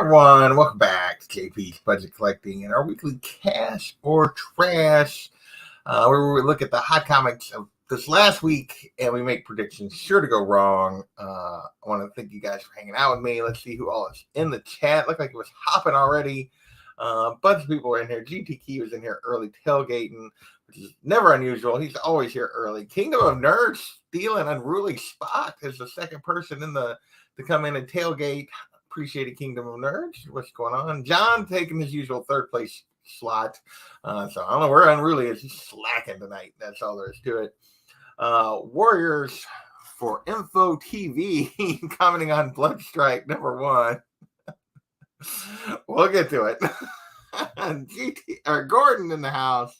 everyone, welcome back to JP's Budget Collecting and our weekly Cash or Trash, where we look at the hot comics of this last week and we make predictions sure to go wrong. I want to thank you guys for hanging out with me. Let's see who all is in the chat. Looked like it was hopping already. A bunch of people were in here. GT Key was in here early tailgating, which is never unusual. He's always here early. Kingdom of Nerds stealing unruly spot as the second person to come in and tailgate. Appreciate it, Kingdom of Nerds. What's going on? John taking his usual third place slot. So I don't know where Unruly is. He's slacking tonight. That's all there is to it. Warriors for Info TV commenting on Bloodstrike #1. We'll get to it. Gordon in the house.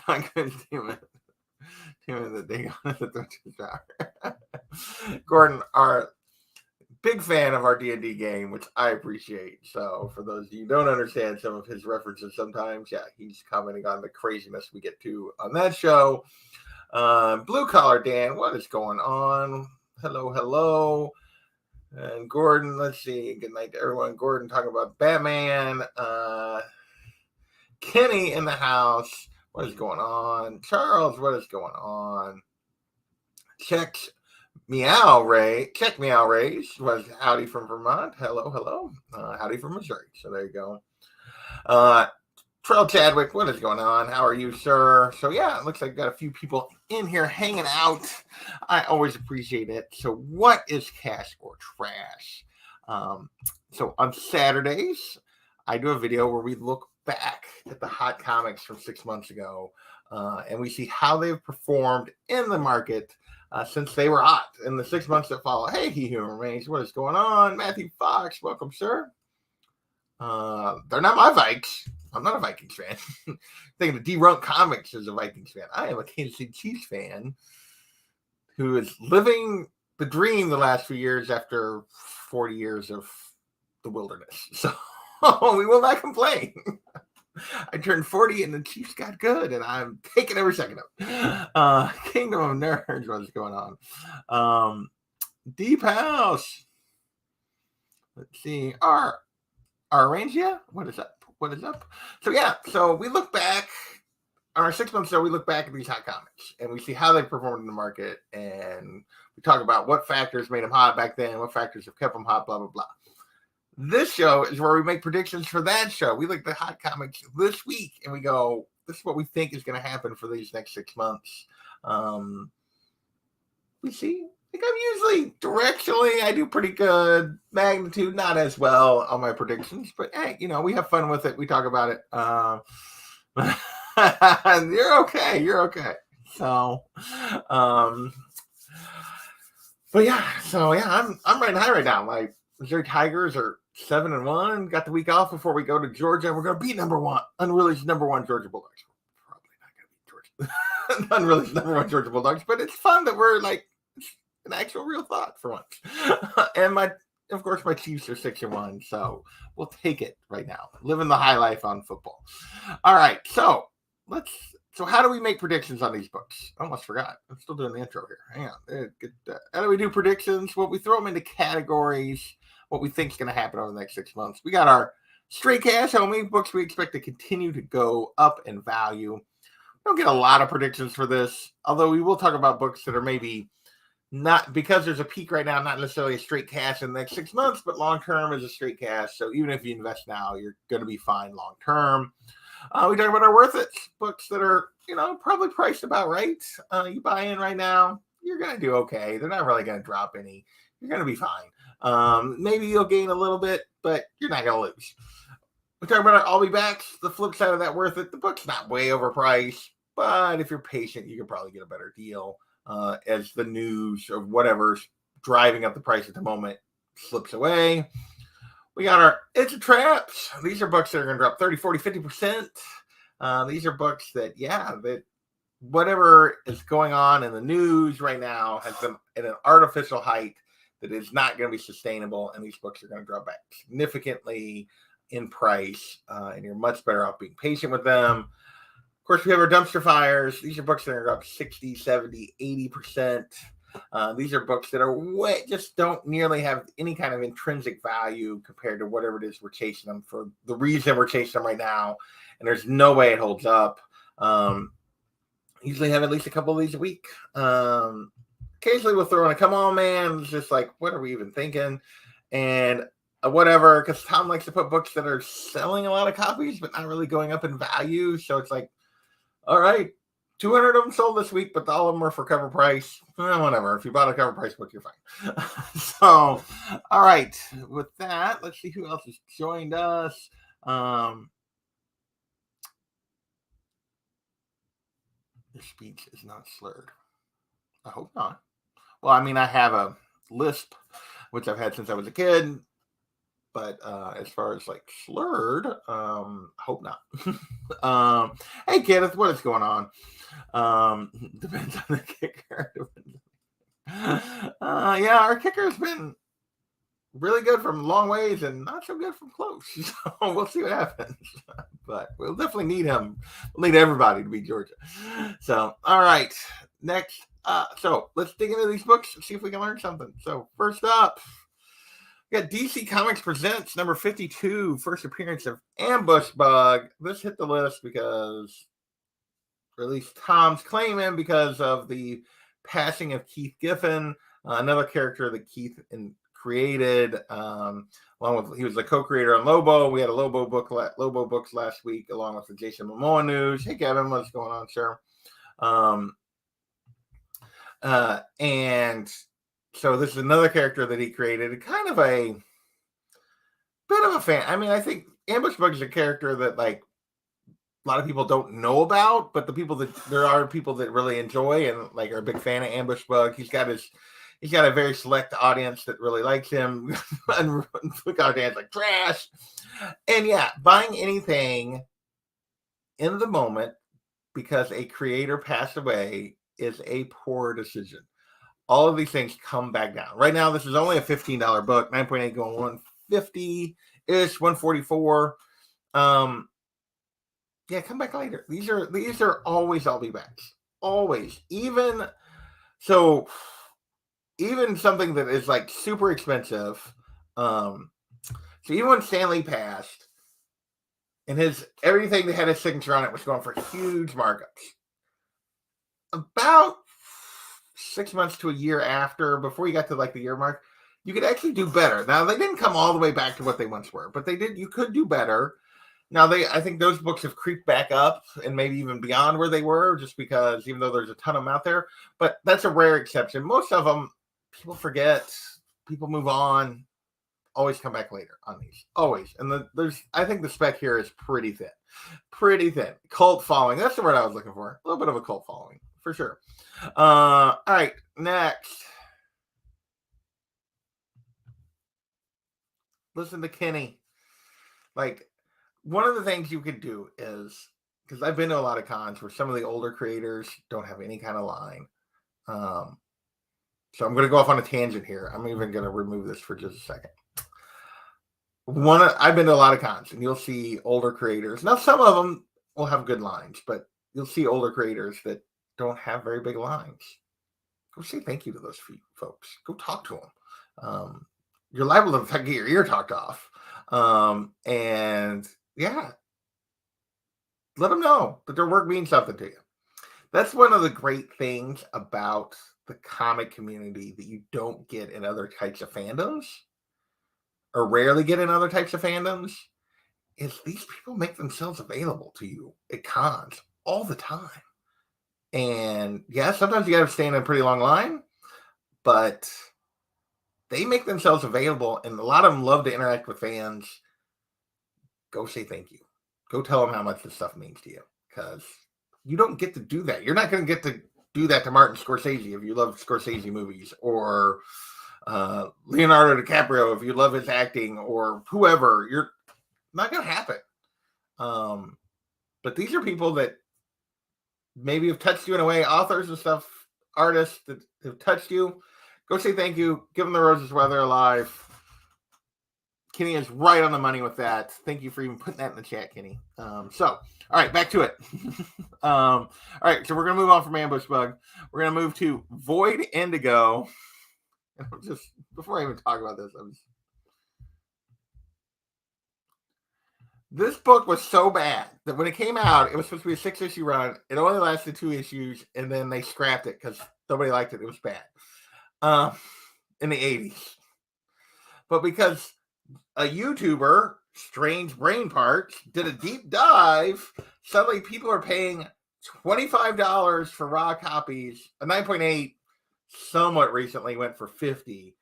I'm going to do the thing on the Gordon, our big fan of our D&D game, which I appreciate. So for those of you who don't understand some of his references sometimes, yeah, he's commenting on the craziness we get to on that show. Blue Collar Dan, what is going on? Hello. And Gordon, let's see. Good night to everyone. Gordon talking about Batman. Kenny in the house. What is going on? Charles, what is going on? Check Meow Rays was howdy from Vermont. Hello. Howdy from Missouri. So there you go. Trail Chadwick, what is going on? How are you, sir? So yeah, it looks like I've got a few people in here hanging out. I always appreciate it. So what is Cash or Trash? So on Saturdays, I do a video where we look back at the hot comics from 6 months ago, and we see how they've performed in the market since they were hot in the 6 months that follow. Hey, He Human Remains, what is going on? Matthew Fox, welcome, sir. They're not my Vikes. I'm not a Vikings fan. Thinking of D-Runk Comics is a Vikings fan. I am a Kansas City Chiefs fan who is living the dream the last few years after 40 years of the wilderness. So we will not complain. I turned 40 and the Chiefs got good, and I'm taking every second of it. Kingdom of Nerds, what's going on? Deep House. Let's see. Our Arrangia? What is up? So yeah, so we look back on our 6 months ago, we look back at these hot comics and we see how they performed in the market, and we talk about what factors made them hot back then, what factors have kept them hot, blah, blah, blah. This show is where we make predictions for that show. We look at the hot comics this week and we go, this is what we think is going to happen for these next 6 months. We see. I think I'm usually directionally, I do pretty good. Magnitude, not as well on my predictions, but hey, we have fun with it. We talk about it. You're okay. So, I'm riding high right now. My Missouri Tigers are 7-1. Got the week off before we go to Georgia. We're going to beat Unruly's #1 Georgia Bulldogs. We're probably not going to beat Georgia. Unruly's #1 Georgia Bulldogs, but it's fun that we're like an actual real thought for once. And of course, my Chiefs are 6-1, so we'll take it right now. Living the high life on football. All right, so how do we make predictions on these books? I almost forgot. I'm still doing the intro here. Hang on. How do we do predictions? Well, we throw them into categories, what we think is going to happen over the next 6 months. We got our straight cash homie books we expect to continue to go up in value. We don't get a lot of predictions for this, although we will talk about books that are maybe not, because there's a peak right now, not necessarily a straight cash in the next 6 months, but long-term is a straight cash. So even if you invest now, you're going to be fine long-term. We talk about our worth it books that are, probably priced about right. You buy in right now, you're going to do okay. They're not really going to drop any. You're going to be fine. Maybe you'll gain a little bit, but you're not going to lose. We talk about our I'll be backs. The flip side of that worth it. The book's not way overpriced, but if you're patient, you can probably get a better deal. As the news of whatever's driving up the price at the moment slips away. We got our It's a Traps. These are books that are going to drop 30, 40, 50%. These are books that whatever is going on in the news right now has been at an artificial height that is not going to be sustainable, and these books are going to drop back significantly in price, and you're much better off being patient with them. Of course, we have our dumpster fires. These are books that are up 60, 70, 80%. These are books that are just don't nearly have any kind of intrinsic value compared to whatever it is we're chasing them for. The reason we're chasing them right now, and there's no way it holds up. Usually have at least a couple of these a week. Occasionally we'll throw in a come on man. It's just like, what are we even thinking? And whatever, because Tom likes to put books that are selling a lot of copies but not really going up in value. So it's like, all right, 200 of them sold this week, but all of them are for cover price. Whatever. If you bought a cover price book, you're fine. So, all right. With that, let's see who else has joined us. The speech is not slurred. I hope not. Well, I mean, I have a lisp, which I've had since I was a kid. But as far as like slurred, hope not. Hey, Kenneth, what is going on? Depends on the kicker. Yeah, our kicker has been really good from long ways and not so good from close. So we'll see what happens. But we'll definitely need him. We'll need everybody to beat Georgia. So, all right. Next. So let's dig into these books and see if we can learn something. So first up, we got DC Comics Presents number 52, first appearance of Ambush Bug. This hit the list because, or at least Tom's claiming, because of the passing of Keith Giffen, another character that Keith created, along with, he was the co-creator on Lobo. We had a Lobo books last week, along with the Jason Momoa news. Hey, Kevin, what's going on, sir? And so this is another character that he created, kind of a bit of a fan. I mean, I think Ambush Bug is a character that like a lot of people don't know about, but there are people that really enjoy and like are a big fan of Ambush Bug. He's got a very select audience that really likes him. And audience like trash. And yeah, buying anything in the moment because a creator passed away is a poor decision. All of these things come back down. Right now, this is only a $15 book, 9.8 going 150-ish, 144. Yeah, come back later. These are always I'll be back. Always. Even something that is like super expensive. So even when Stan Lee passed, and everything that had his signature on it was going for huge markups. About 6 months to a year after, before you got to like the year mark, you could actually do better. Now they didn't come all the way back to what they once were, but you could do better. Now I think those books have creeped back up and maybe even beyond where they were, just because even though there's a ton of them out there, but that's a rare exception. Most of them, people forget, people move on, always come back later on these, always. And I think the spec here is pretty thin. Cult following. That's the word I was looking for. A little bit of a cult following. For sure. All right, next. Listen to Kenny. Like, one of the things you could do is, because I've been to a lot of cons where some of the older creators don't have any kind of line. So I'm going to go off on a tangent here. I'm even going to remove this for just a second. I've been to a lot of cons, and you'll see older creators. Now, some of them will have good lines, but you'll see older creators that don't have very big lines. Go say thank you to those folks. Go talk to them. You're liable to get your ear talked off. And yeah, let them know that their work means something to you. That's one of the great things about the comic community that you don't get in other types of fandoms, or rarely get in other types of fandoms, is these people make themselves available to you at cons all the time. And yeah, sometimes you got to stand in a pretty long line, but they make themselves available, and a lot of them love to interact with fans. Go say thank you. Go tell them how much this stuff means to you, because you don't get to do that. You're not going to get to do that to Martin Scorsese if you love Scorsese movies, or Leonardo DiCaprio if you love his acting, or whoever. You're not going to happen. But these are people that maybe have touched you in a way, authors and stuff, artists that have touched you. Go say thank you. Give them the roses while they're alive. Kenny is right on the money with that. Thank you for even putting that in the chat, Kenny. All right, back to it. All right, so we're going to move on from Ambush Bug. We're going to move to Void Indigo. And I'm just, before I even talk about this, this book was so bad that when it came out, it was supposed to be a 6-issue run. It only lasted 2 issues, and then they scrapped it because nobody liked it. It was bad in the 80s. But because a YouTuber, Strange Brain Parts, did a deep dive, suddenly people are paying $25 for raw copies. A 9.8 somewhat recently went for $50.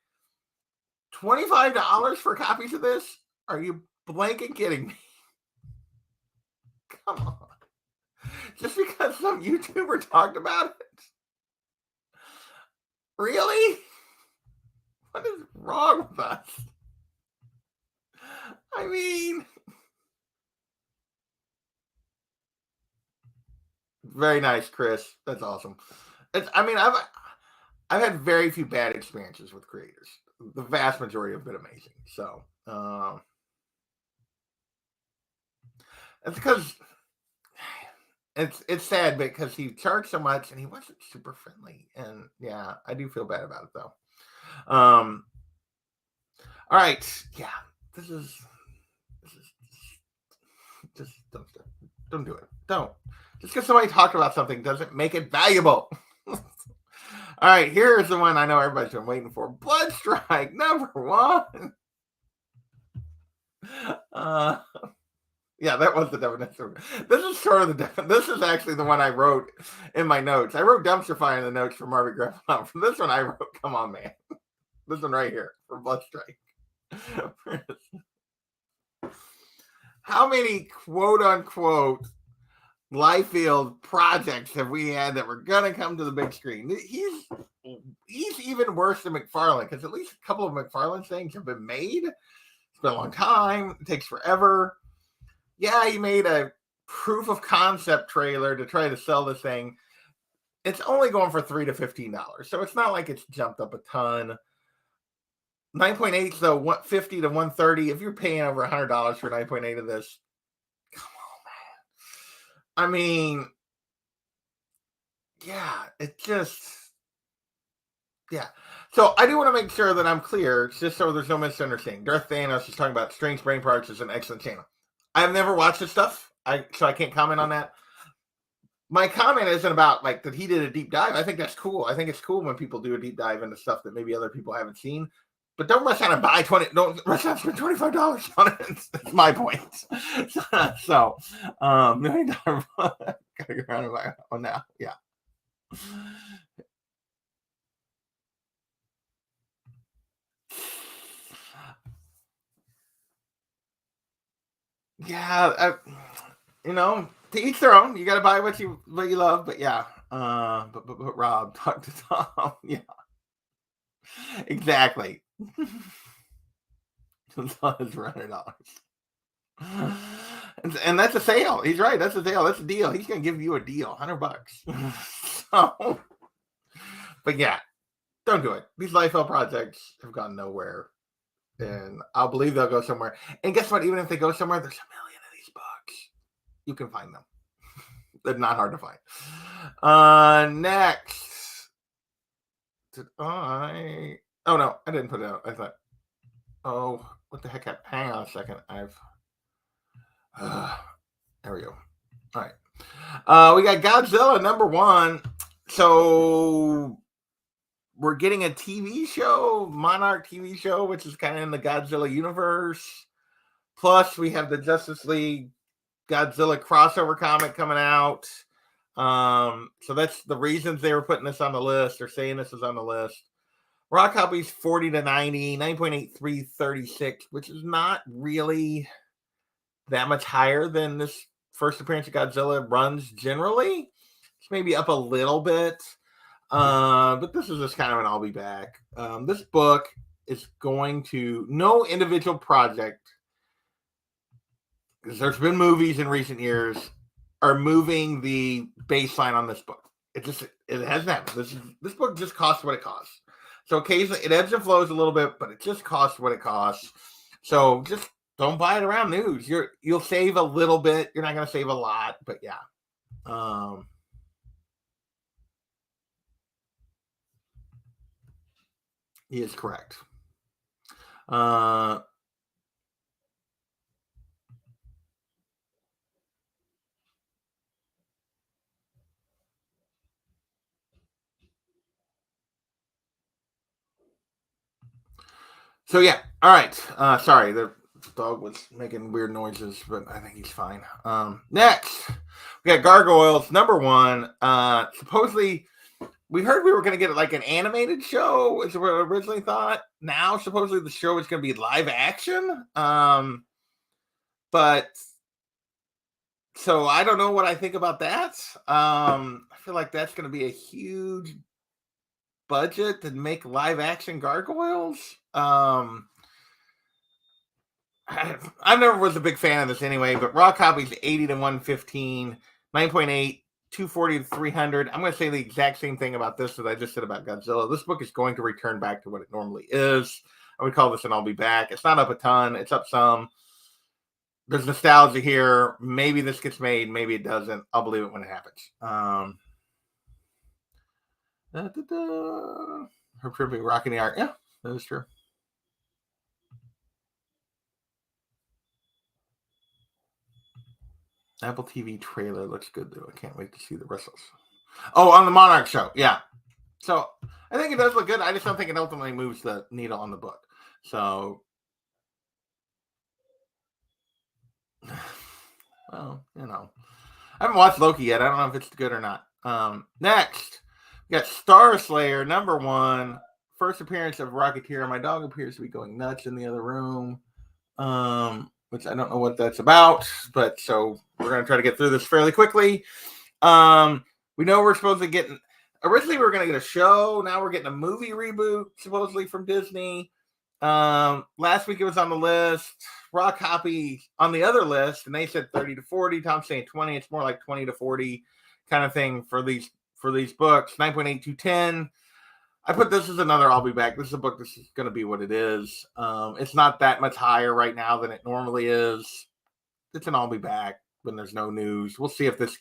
$25 for copies of this? Are you blanking kidding me? Come on. Just because some YouTuber talked about it? Really? What is wrong with us? I mean, very nice, Chris. That's awesome. I've had very few bad experiences with creators. The vast majority have been amazing. So it's because it's sad because he charged so much and he wasn't super friendly. And yeah, I do feel bad about it though. All right, yeah, this is just don't do it. Don't. Just because somebody talked about something doesn't make it valuable. All right, here's the one I know everybody's been waiting for. Blood Strike #1. Yeah, that was the definition. This is sort of the definition. This is actually the one I wrote in my notes. I wrote Dumpster Fire in the notes for Marvin Greffel. For this one, I wrote, come on, man. This one right here for Blood Strike. How many quote-unquote Liefeld projects have we had that were going to come to the big screen? He's even worse than McFarlane, because at least a couple of McFarlane things have been made. It's been a long time. It takes forever. Yeah, he made a proof of concept trailer to try to sell this thing. It's only going for $3 to $15, so it's not like it's jumped up a ton. 9.8, though, 150 to 130. If you're paying over $100 for 9.8 of this, come on, man. I mean, yeah, it just, yeah. So I do want to make sure that I'm clear, just so there's no misunderstanding. Darth Thanos is talking about Strange Brain Parts is an excellent channel. I've never watched this stuff, so I can't comment on that. My comment isn't about like that he did a deep dive. I think that's cool. I think it's cool when people do a deep dive into stuff that maybe other people haven't seen. But don't rush out and buy don't rush out and spend $25 on it. That's my point. So, $1 million gotta go around and buy one now. Yeah. Yeah, to each their own. You got to buy what you love, but yeah. But Rob, talk to Tom. Yeah, exactly. It's $100. And that's a sale. He's right. That's a sale. That's a deal. He's gonna give you a deal, $100. So, but yeah, don't do it. These Liefeld projects have gone nowhere. And I'll believe they'll go somewhere. And guess what? Even if they go somewhere, there's a million of these books. You can find them. They're not hard to find. Next. Oh, no. I didn't put it out. I thought, what the heck? Hang on a second. There we go. All right. We got Godzilla #1. So we're getting a TV show, Monarch TV show, which is kind of in the Godzilla universe. Plus, we have the Justice League Godzilla crossover comic coming out. So that's the reasons they were putting this on the list or saying this is on the list. Raw copies 40 to 90, 9.8, 336, which is not really that much higher than this first appearance of Godzilla runs generally. It's maybe up a little bit. But this is just kind of an I'll be back. This book is going to no individual project, because there's been movies in recent years, are moving the baseline on this book. It hasn't happened. This book just costs what it costs. So occasionally it ebbs and flows a little bit, but it just costs what it costs. So just don't buy it around news. You'll save a little bit. You're not going to save a lot, but yeah. He is correct. So yeah, all right. Sorry, the dog was making weird noises, but I think he's fine. Next, we got Gargoyles #1. Supposedly, we heard we were going to get like an animated show, is what I originally thought. Now, supposedly, the show is going to be live action. But so I don't know what I think about that. I feel like that's going to be a huge budget to make live action Gargoyles. I never was a big fan of this anyway, but raw copies 80 to 115, 9.8, 240 to 300. I'm going to say the exact same thing about this that I just said about Godzilla. This book is going to return back to what it normally is. I would call this an I'll be back. It's not up a ton. It's up some. There's nostalgia here. Maybe this gets made. Maybe it doesn't. I'll believe it when it happens. Her tripping rocking the art. Yeah, that is true. Apple TV trailer looks good though. I can't wait to see the wrestles. Oh, on the Monarch show. Yeah. So I think it does look good. I just don't think it ultimately moves the needle on the book. So, well, you know, I haven't watched Loki yet. I don't know if it's good or not. Next, we got Star Slayer #1. First appearance of Rocketeer. My dog appears to be going nuts in the other room, which I don't know what that's about. But so we're going to try to get through this fairly quickly. We know we're supposed to get. Originally, we were going to get a show. Now we're getting a movie reboot, supposedly from Disney. Last week it was on the list. Raw copy on the other list, and they said 30 to 40. Tom's saying 20. It's more like 20 to 40 kind of thing for these books. 9.8 to 10. I put this as another I'll be back. This is a book that's going to be what it is. It's not that much higher right now than it normally is. It's an I'll be back when there's no news. We'll see if this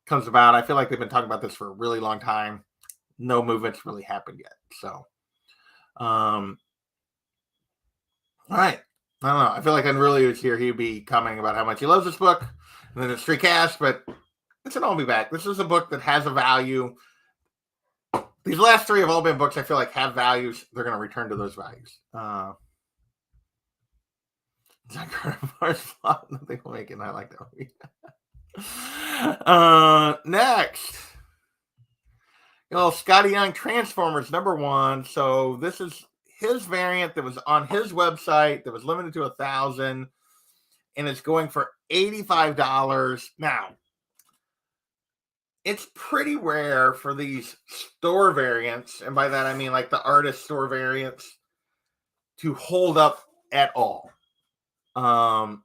comes about. I feel like they've been talking about this for a really long time. No movement's really happened yet. So, all right. I don't know. I feel like Unruly was here. He'd be commenting about how much he loves this book. And then it's free cash, but it's an I'll be back. This is a book that has a value. These last three have all been books I feel like have values. They're going to return to those values. Nothing will make it. I like that movie. Next. Scotty Young Transformers #1. So this is his variant that was on his website that was limited to 1,000, and it's going for $85. Now, it's pretty rare for these store variants, and by that I mean like the artist store variants, to hold up at all. Hang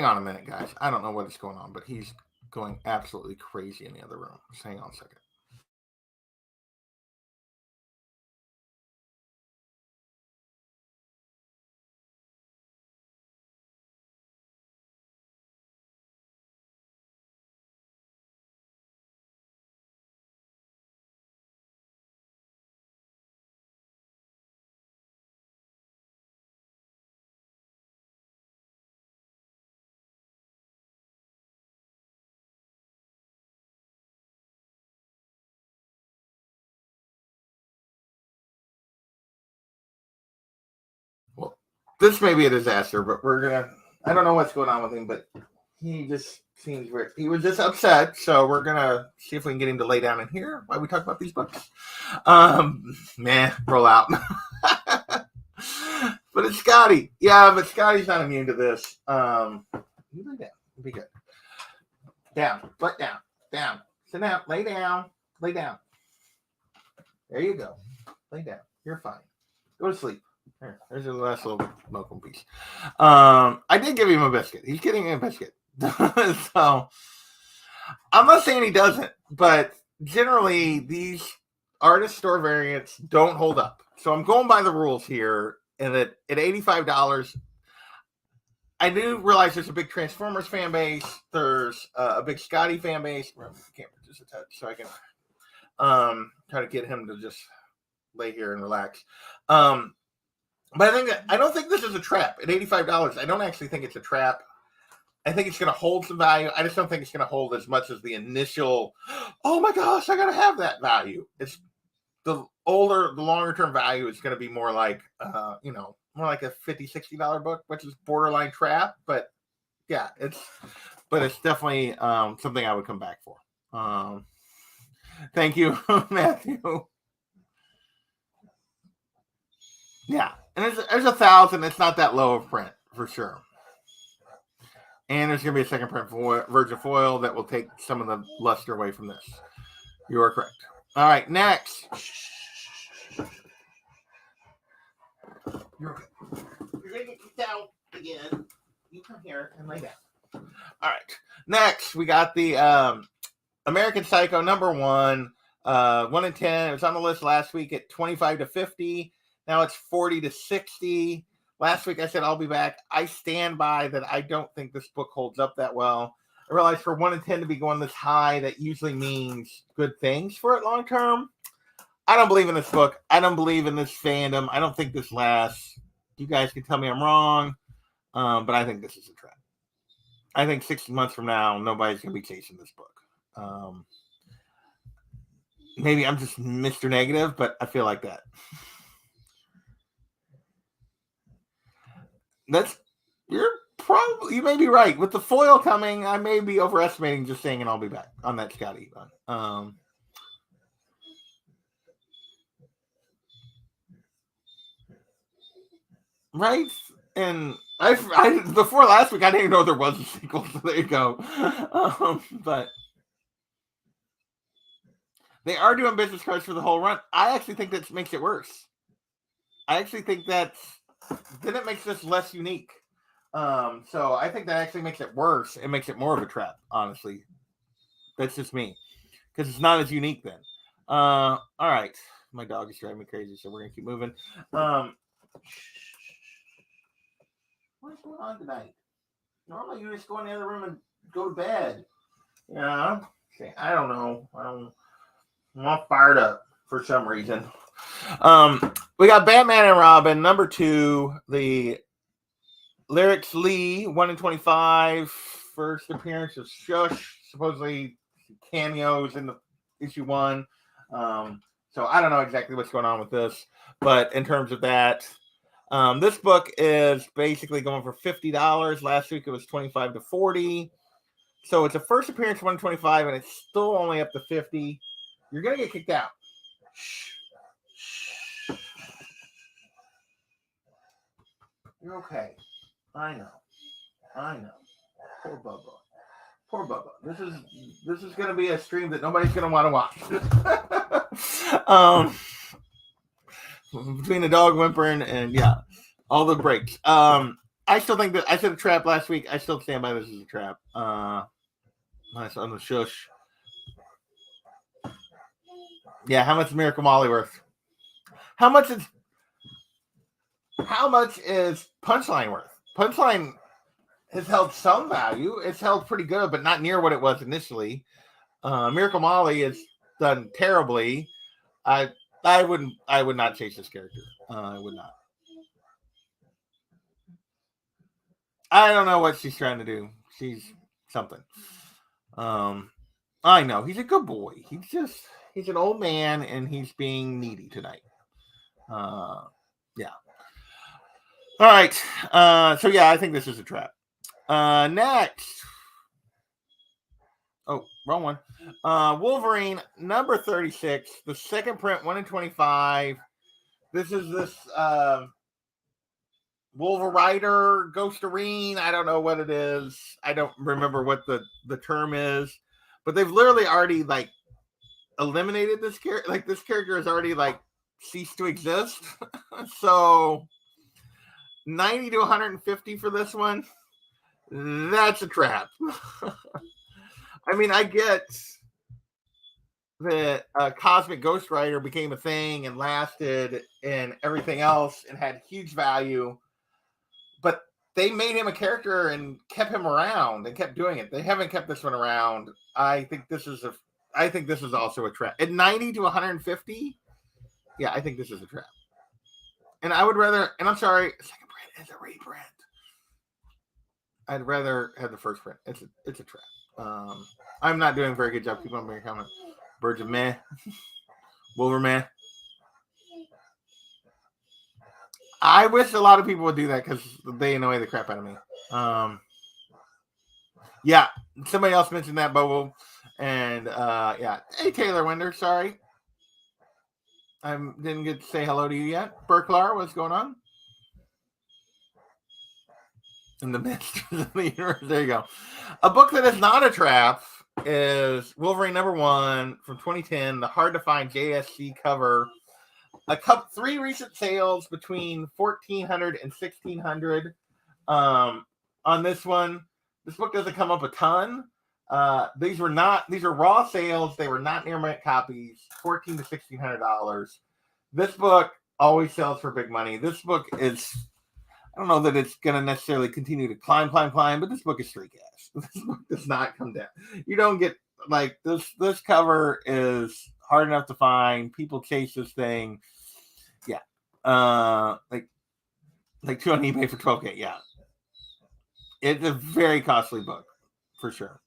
on a minute, guys. I don't know what is going on, but he's going absolutely crazy in the other room. Just hang on a second. Well, this may be a disaster, but I don't know what's going on with him, but he just seems weird. He was just upset, so we're going to see if we can get him to lay down in here while we talk about these books. Roll out. But it's Scotty. Yeah, but Scotty's not immune to this. You lay down. It'll be good. Down. Butt down. Down. Sit down. Lay down. Lay down. There you go. Lay down. You're fine. Go to sleep. There's your last little welcome piece. I did give him a biscuit. He's getting a biscuit. So I'm not saying he doesn't, but generally these artist store variants don't hold up. So I'm going by the rules here. and that at $85, I do realize there's a big Transformers fan base. There's a big Scotty fan base. I can't just a touch, so I can try to get him to just lay here and relax. But I don't think this is a trap at $85. I don't actually think it's a trap. I think it's going to hold some value. I just don't think it's going to hold as much as the initial, oh my gosh, I got to have that value. It's the longer term value is going to be more like, more like a $50, $60 book, which is borderline trap. But yeah, it's definitely something I would come back for. Thank you, Matthew. Yeah, and there's 1,000. It's not that low of print for sure. And there's going to be a second print Virgin foil that will take some of the luster away from this. You are correct. All right, next. You're going to get kicked out again. You come here and lay down. All right. Next, we got the American Psycho #1. 1 in 10. It was on the list last week at 25 to 50. Now it's 40 to 60. Last week I said I'll be back. I stand by that. I don't think this book holds up that well. I realize for 1 in 10 to be going this high, that usually means good things for it long term. I don't believe in this book. I don't believe in this fandom. I don't think this lasts. You guys can tell me I'm wrong, but I think this is a trap. I think 6 months from now, nobody's going to be chasing this book. Maybe I'm just Mr. Negative, but I feel like that. You may be right. With the foil coming, I may be overestimating just saying, and I'll be back on that Scotty. Right? And I before last week, I didn't even know there was a sequel, so there you go. But they are doing business cards for the whole run. I actually think that makes it worse. I actually think then it makes this less unique. So I think that actually makes it worse. It makes it more of a trap, honestly. That's just me. Because it's not as unique then. All right. My dog is driving me crazy, so we're going to keep moving. What's going on tonight? Normally you just go in the other room and go to bed. Yeah. Okay. I don't know. I'm all fired up for some reason. We got Batman and Robin #2, the Lyrics Lee, 1 in 25, first appearance of Shush, supposedly cameos in the issue 1. So I don't know exactly what's going on with this, but in terms of that, this book is basically going for $50. Last week it was 25 to 40. So it's a first appearance 1 in 25, and it's still only up to 50. You're going to get kicked out. You're okay. I know. Poor Bubba. This is going to be a stream that nobody's going to want to watch. Between the dog whimpering and all the breaks. I still think that I said a trap last week. I still stand by this as a trap. Nice on the Shush. Yeah, how much is Miracle Molly worth? How much is Punchline worth? Punchline has held some value. It's held pretty good, but not near what it was initially. Miracle Molly has done terribly. I would not chase this character. I would not. I don't know what she's trying to do. She's something. I know he's a good boy. He's an old man and he's being needy tonight. Yeah. All right. So yeah, I think this is a trap. Next. Oh, wrong one. Wolverine #36, the second print, 1 in 25. This is this Wolverider, Ghosterine. I don't know what it is. I don't remember what the term is, but they've literally already eliminated this character. This character has already ceased to exist. So 90 to 150 for this one. That's a trap. I mean, I get that Cosmic Ghost Rider became a thing and lasted and everything else and had huge value, but they made him a character and kept him around and kept doing it. They haven't kept this one around. I think this is also a trap. At 90 to 150, yeah, I think this is a trap. And I would rather, and I'm sorry, second print is a reprint. I'd rather have the first print. It's a trap. I'm not doing a very good job. Keep on making comment. Birds of Meh. Wolverman. I wish a lot of people would do that because they annoy the crap out of me. Yeah, somebody else mentioned that, Bobo. And yeah. Hey, Taylor Winder, sorry. I didn't get to say hello to you yet. Burklar, what's going on? In the Masters of the Universe. There you go. A book that is not a trap is Wolverine #1 from 2010, the hard to find JSC cover. Three recent sales between 1,400 and 1,600 on this one. This book doesn't come up a ton. These are raw sales. They were not near mint copies. $1,400 to $1,600. This book always sells for big money. This book is, I don't know that it's going to necessarily continue to climb, but this book is straight cash. This book does not come down. You don't get, like, this cover is hard enough to find. People chase this thing. Yeah. Like two on eBay for $12K. Yeah. It's a very costly book, for sure.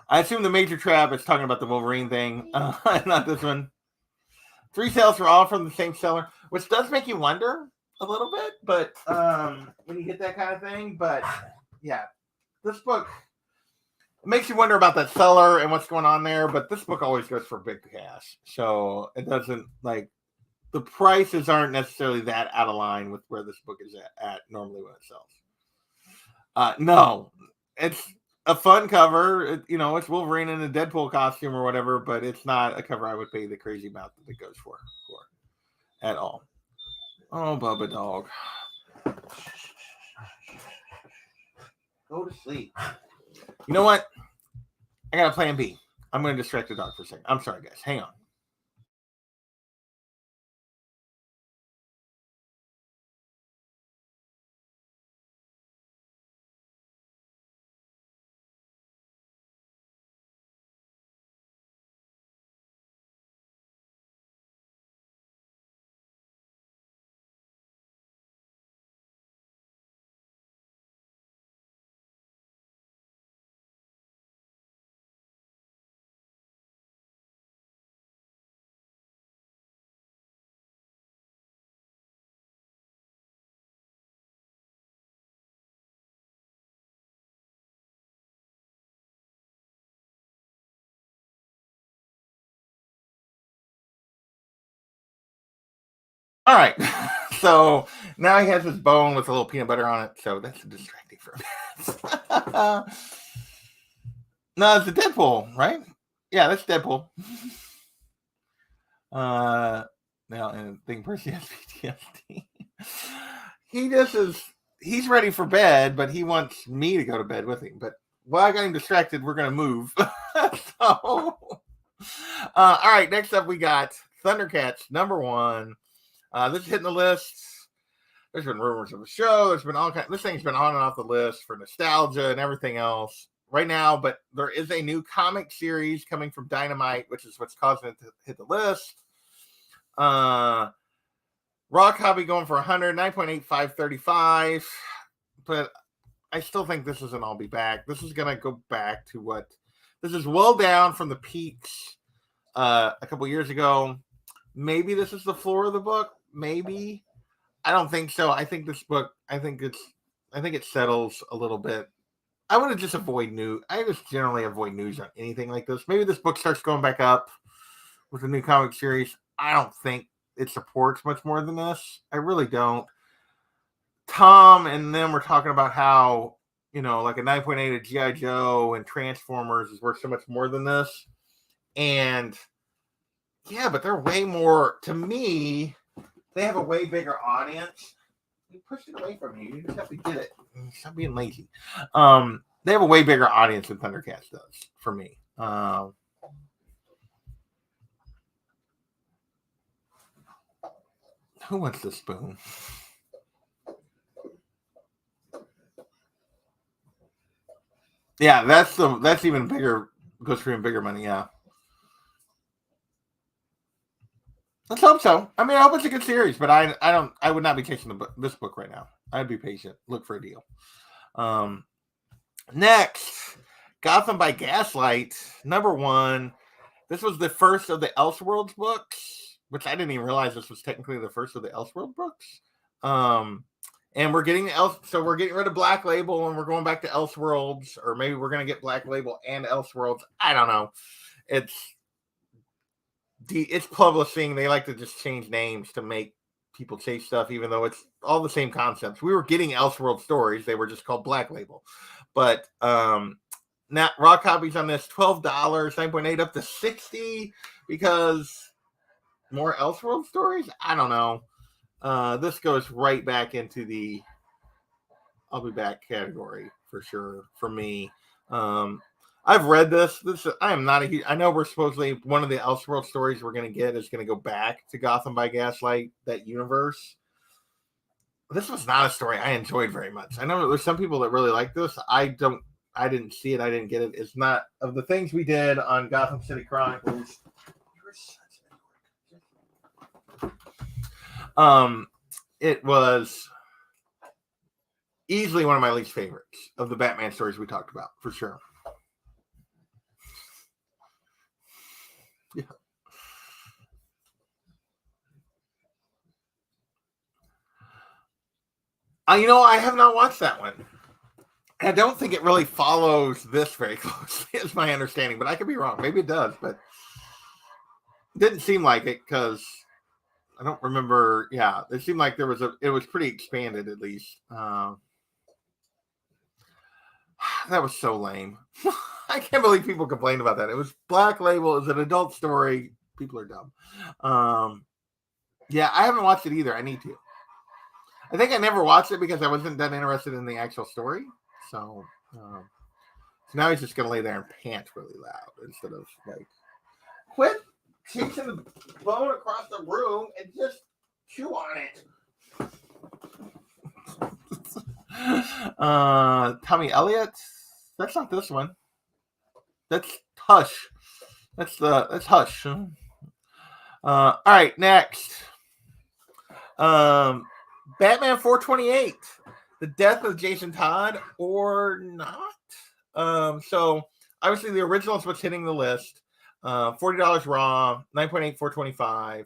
I assume the major trap is talking about the Wolverine thing, not this one. 3 sales were all from the same seller, which does make you wonder a little bit, but when you get that kind of thing. But yeah, this book, it makes you wonder about that seller and what's going on there. But this book always goes for big cash, so it doesn't, like, the prices aren't necessarily that out of line with where this book is at normally when it sells. No, it's a fun cover. It's Wolverine in a Deadpool costume or whatever, but it's not a cover I would pay the crazy amount that it goes for at all. Oh, Bubba dog. Go to sleep. You know what? I got a plan B. I'm going to distract the dog for a second. I'm sorry, guys. Hang on. All right. So now he has his bone with a little peanut butter on it. So that's distracting for a minute. No, it's a Deadpool, right? Yeah, that's Deadpool. Now, and I think Percy has PTSD. He's ready for bed, but he wants me to go to bed with him. But while I got him distracted, we're going to move. All right. Next up, we got Thundercats #1. This is hitting the list. There's been rumors of the show. There's been all kinds. This thing's been on and off the list for nostalgia and everything else right now. But there is a new comic series coming from Dynamite, which is what's causing it to hit the list. Raw copy going for 100, 9.8535. But I still think this isn't all be back. This is going to go back to what this is well down from the peaks a couple years ago. Maybe this is the floor of the book. Maybe. I don't think so. I think this book, I think it settles a little bit. I want to just avoid news. I just generally avoid news on anything like this. Maybe this book starts going back up with a new comic series. I don't think it supports much more than this. I really don't. Tom and them were talking about how, like a 9.8 of G.I. Joe and Transformers is worth so much more than this. And yeah, but they're way more, to me, they have a way bigger audience. You pushed it away from you. You just have to get it. Stop being lazy. They have a way bigger audience than Thundercats does for me. Who wants the spoon? Yeah, that's even bigger. Goes for even bigger money. Yeah. Let's hope so. I mean, I hope it's a good series, but I would not be chasing this book right now. I'd be patient, look for a deal. Next, Gotham by Gaslight, #1. This was the first of the Elseworlds books, which I didn't even realize this was technically the first of the Elseworlds books. And we're getting so we're getting rid of Black Label and we're going back to Elseworlds, or maybe we're going to get Black Label and Elseworlds. I don't know. It's publishing. They like to just change names to make people chase stuff, even though it's all the same concepts. We were getting Elseworld stories. They were just called Black Label. But now raw copies on this, $12, 9.8 up to 60 because more Elseworld stories. I don't know. This goes right back into the I'll be back category for sure for me. I've read this. I am not a huge. I know we're supposedly one of the Elseworld stories we're going to get is going to go back to Gotham by Gaslight, that universe. This was not a story I enjoyed very much. I know there's some people that really like this. I didn't see it. I didn't get it. It's not of the things we did on Gotham City Chronicles. It was easily one of my least favorites of the Batman stories we talked about, for sure. Yeah. I have not watched that one. I don't think it really follows this very closely, is my understanding, but I could be wrong. Maybe it does, but it didn't seem like it because I don't remember. Yeah, it seemed like it was pretty expanded at least. That was so lame. I can't believe people complained about that. It was Black Label. It was an adult story. People are dumb. Yeah, I haven't watched it either. I need to. I think I never watched it because I wasn't that interested in the actual story. So now he's just going to lay there and pant really loud instead of like, quit chasing the bone across the room and just chew on it. Tommy Elliott. That's not this one. That's Hush. That's Hush. All right, next. Batman 428. The Death of Jason Todd or not. So obviously the original is what's hitting the list. $40 raw, 9.8, 425.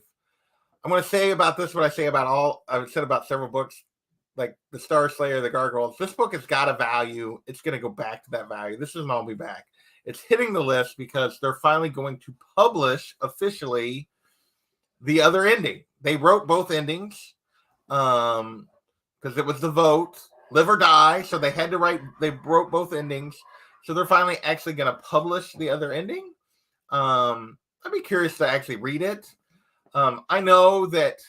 I'm going to say about this what I say about I've said about several books, like the Star Slayer, the Gargoyles. This book has got a value. It's going to go back to that value. This isn't all be back. It's hitting the list because they're finally going to publish officially the other ending. They wrote both endings because it was the vote, live or die. So they had to write, they wrote both endings. So they're finally actually going to publish the other ending. I'd be curious to actually read it. I know that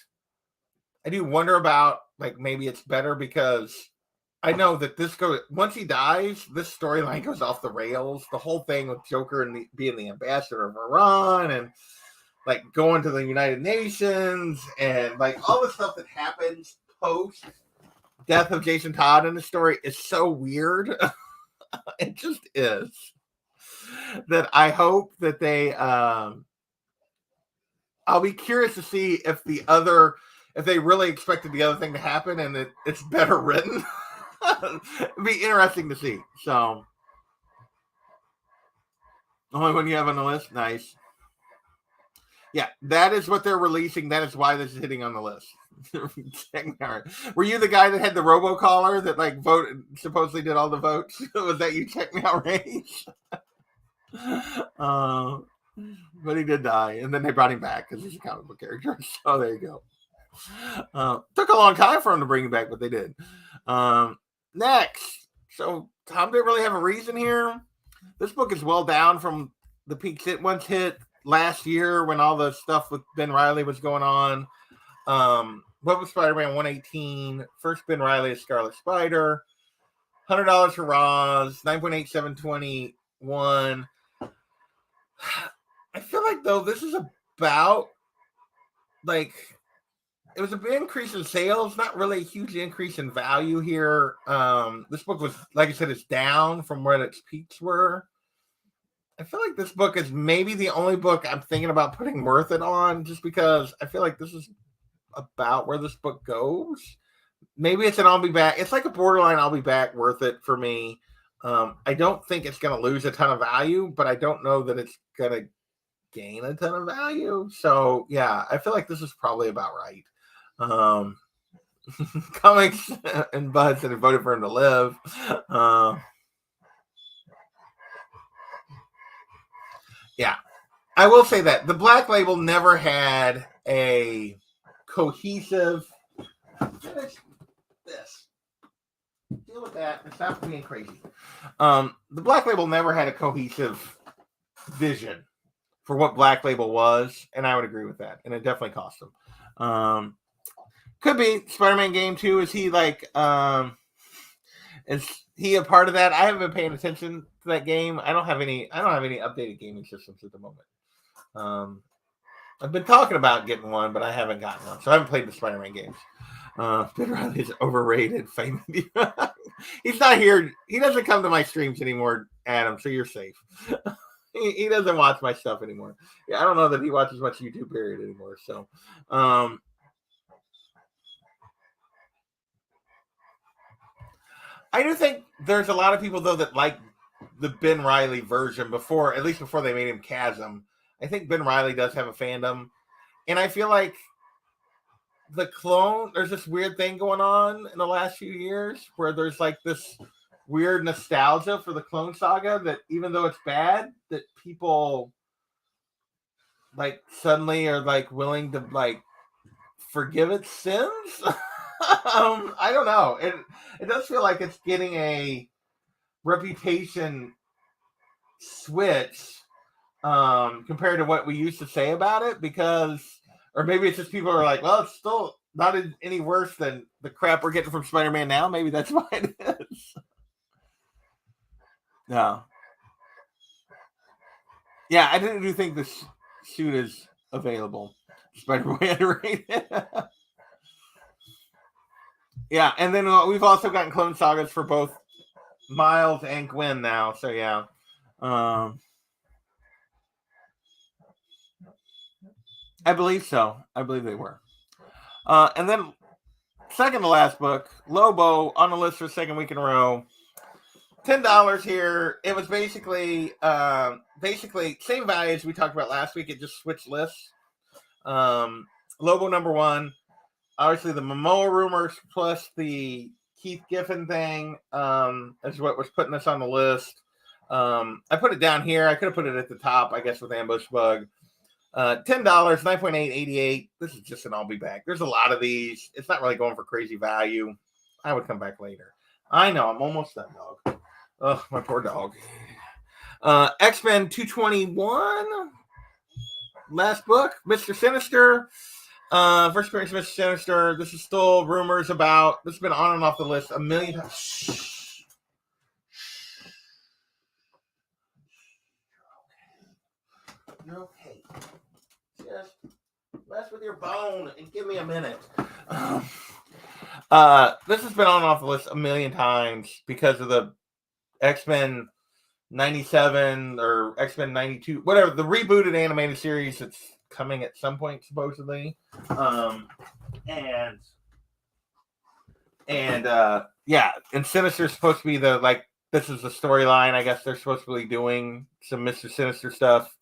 I do wonder about, like, maybe it's better because I know that once he dies, this storyline goes off the rails. The whole thing with Joker and being the ambassador of Iran and like going to the United Nations and like all the stuff that happens post Death of Jason Todd in the story is so weird. It just is. That I hope that they I'll be curious to see if they really expected the other thing to happen and it's better written. It'd be interesting to see. So only one you have on the list. Nice. Yeah, that is what they're releasing. That is why this is hitting on the list. Were you the guy that had the robocaller that like voted, supposedly did all the votes? Was that you? Check me out, Rage. But he did die, and then they brought him back because he's a comic book character. So there you go. Took a long time for him to bring him back, but they did. Next, so Tom didn't really have a reason here. This book is well down from the peaks it once hit last year when all the stuff with Ben Reilly was going on. What was Spider-Man 118? First Ben Reilly is Scarlet Spider. $100 for Roz. 9.8, 721. I feel like though this is about like it was a big increase in sales, not really a huge increase in value here. This book was, like I said, it's down from where its peaks were. I feel like this book is maybe the only book I'm thinking about putting Worth It on, just because I feel like this is about where this book goes. Maybe it's an I'll be back. It's like a borderline I'll be back Worth It for me. I don't think it's going to lose a ton of value, but I don't know that it's going to gain a ton of value. So yeah, I feel like this is probably about right. Comics and Bud said voted for him to live. Yeah, I will say that the Black Label never had a cohesive. Finish this. Deal with that and stop being crazy. The Black Label never had a cohesive vision for what Black Label was, and I would agree with that. And it definitely cost them. Could be Spider-Man Game 2. Is he like is he a part of that? I haven't been paying attention to that game. I don't have any updated gaming systems at the moment. I've been talking about getting one, but I haven't gotten one. So I haven't played the Spider-Man games. Ben Riley's overrated. He's not here. He doesn't come to my streams anymore, Adam, so you're safe. He doesn't watch my stuff anymore. Yeah, I don't know that he watches much YouTube period anymore. So I do think there's a lot of people, though, that like the Ben Riley version before, at least before they made him Chasm. I think Ben Riley does have a fandom. And I feel like the clone, there's this weird thing going on in the last few years where there's like this weird nostalgia for the Clone Saga that even though it's bad, that people like suddenly are like willing to like forgive its sins. I don't know. It does feel like it's getting a reputation switch compared to what we used to say about it, because, or maybe it's just people are like, well, it's still not any worse than the crap we're getting from Spider-Man now. Maybe that's why it is. No. Yeah, I do think this suit is available. Spider-Man underrated. Yeah, and then we've also gotten Clone Sagas for both Miles and Gwen now. So yeah. I believe so. I believe they were. And then second to last book, Lobo, on the list for the second week in a row. $10 here. It was basically same value as we talked about last week. It just switched lists. Lobo number one. Obviously, the Momoa rumors plus the Keith Giffen thing is what was putting us on the list. I put it down here. I could have put it at the top, I guess, with Ambush Bug. $10, 9.888. This is just an I'll be back. There's a lot of these. It's not really going for crazy value. I would come back later. I know. I'm almost done, dog. Oh, my poor dog. X-Men 221. Last book, Mr. Sinister. First appearance of Mr. Sinister. This is still rumors about. This has been on and off the list a million times. Shh. You're okay. Just mess with your bone and give me a minute. This has been on and off the list a million times because of the X-Men 97 or X-Men 92, whatever, the rebooted animated series that's coming at some point, supposedly. And Sinister's supposed to be the, like, this is the storyline. I guess they're supposed to be doing some Mr. Sinister stuff.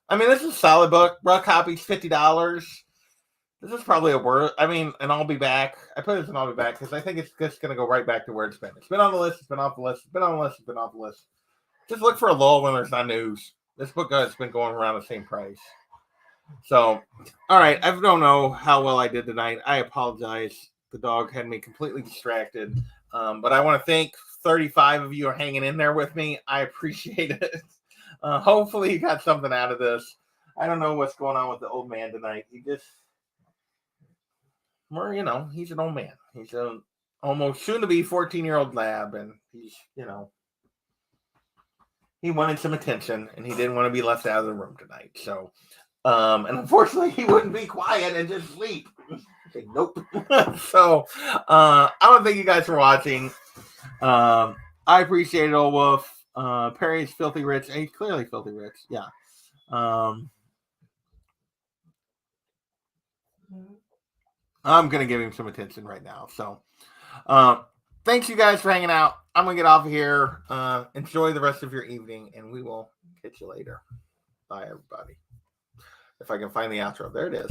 I mean, this is a solid book. Raw copies, $50. This is probably and I'll be back. I put it in I'll be back because I think it's just going to go right back to where it's been. It's been on the list. It's been off the list. It's been on the list. It's been off the list. Just look for a lull when there's not news. This book has been going around the same price. So, all right. I don't know how well I did tonight. I apologize. The dog had me completely distracted. But I want to thank 35 of you are hanging in there with me. I appreciate it. Hopefully you got something out of this. I don't know what's going on with the old man tonight. He's an old man. He's an almost soon-to-be 14-year-old lab, and he's, he wanted some attention, and he didn't want to be left out of the room tonight. So And unfortunately, he wouldn't be quiet and just sleep. Okay, nope. So I want to thank you guys for watching. I appreciate it, Old Wolf. Perry's filthy rich, and he's clearly filthy rich. Yeah. I'm gonna give him some attention right now. So thanks you guys for hanging out. I'm gonna get off of here. Enjoy the rest of your evening, and we will catch you later. Bye, everybody. If I can find the outro. There it is.